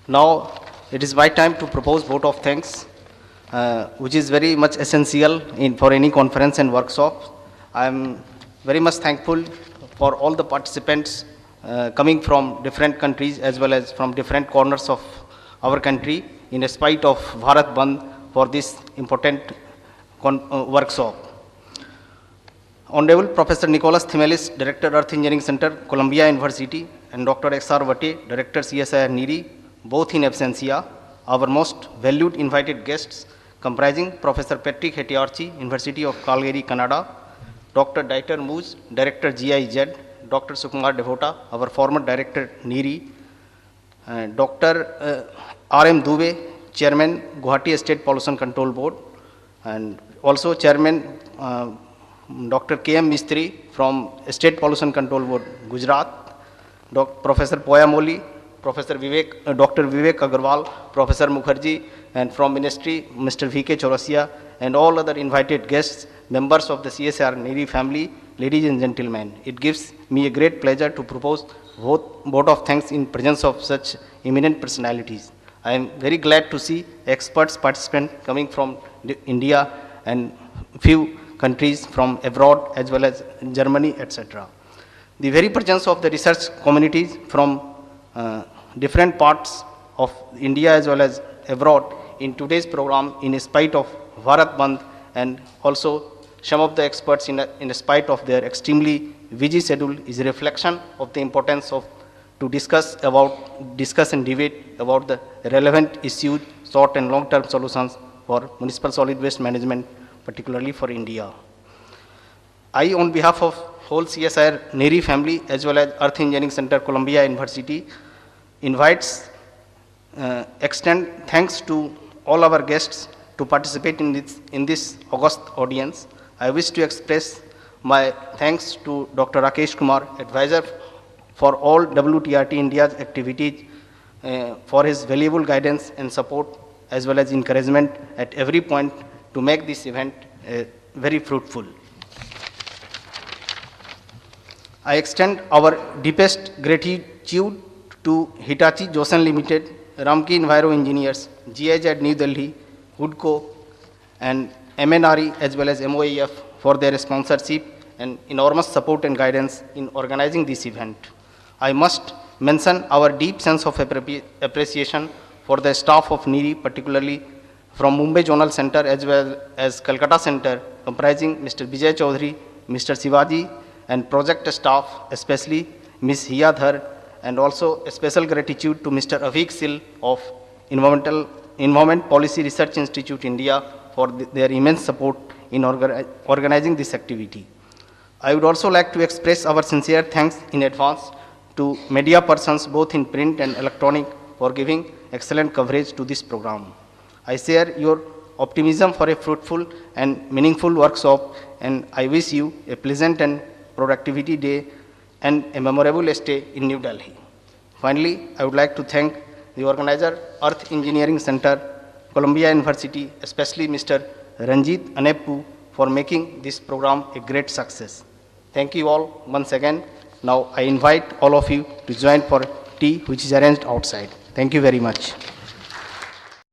Now, it is my time to propose vote of thanks, which is very much essential for any conference and workshop. I am very much thankful for all the participants coming from different countries as well as from different corners of our country in spite of Bharat Bandh for this important workshop. Honorable Professor Nicholas Thimelis, Director Earth Engineering Center, Columbia University, and Dr. X.R. Vate, Director CSIR NEERI, both in absentia, our most valued invited guests comprising Professor Patrick Hetiarchi, University of Calgary, Canada, Dr. Dieter Moos, Director GIZ, Dr. Sukumar Devota, our former Director NEERI, Dr. R.M. Dubey, Chairman, Guwahati State Pollution Control Board, and also Chairman Dr. K.M. Mistry from State Pollution Control Board, Gujarat, Professor Poya Moli, Professor Dr. Vivek Agarwal, Professor Mukherjee, and from Ministry, Mr. V.K. Chaurasia, and all other invited guests, members of the CSIR NEERI family, ladies and gentlemen. It gives me a great pleasure to propose vote of thanks in presence of such eminent personalities. I am very glad to see experts participants coming from India and few countries from abroad as well as Germany, etc. The very presence of the research communities from different parts of India as well as abroad in today's program in spite of Bharat Bandh, and also some of the experts in spite of their extremely busy schedule is a reflection of the importance of to discuss and debate about the relevant issues, short and long-term solutions for municipal solid waste management, particularly for India. I, on behalf of whole CSIR NEERI family as well as Earth Engineering Center, Columbia University, extend thanks to all our guests to participate in this august audience. I wish to express my thanks to Dr. Rakesh Kumar, advisor for all WTRT India's activities, for his valuable guidance and support as well as encouragement at every point to make this event very fruitful. I extend our deepest gratitude to Hitachi Zosen Limited, Ramki Enviro Engineers, GIZ New Delhi, Woodco, and MNRE as well as MOEF for their sponsorship and enormous support and guidance in organizing this event. I must mention our deep sense of appreciation for the staff of NEERI, particularly from Mumbai Zonal Center as well as Calcutta Center, comprising Mr. Vijay Chaudhary, Mr. Shivaji, and project staff, especially Ms. Hiya Dhar, and also a special gratitude to Mr. Avik Sil of Environment Policy Research Institute, India, for their immense support in organizing this activity. I would also like to express our sincere thanks in advance to media persons both in print and electronic for giving excellent coverage to this program. I share your optimism for a fruitful and meaningful workshop, and I wish you a pleasant and productivity day and a memorable stay in New Delhi. Finally, I would like to thank the organizer, Earth Engineering Center, Columbia University, especially Mr. Ranjit Aneppu, for making this program a great success. Thank you all once again. Now I invite all of you to join for tea, which is arranged outside. Thank you very much.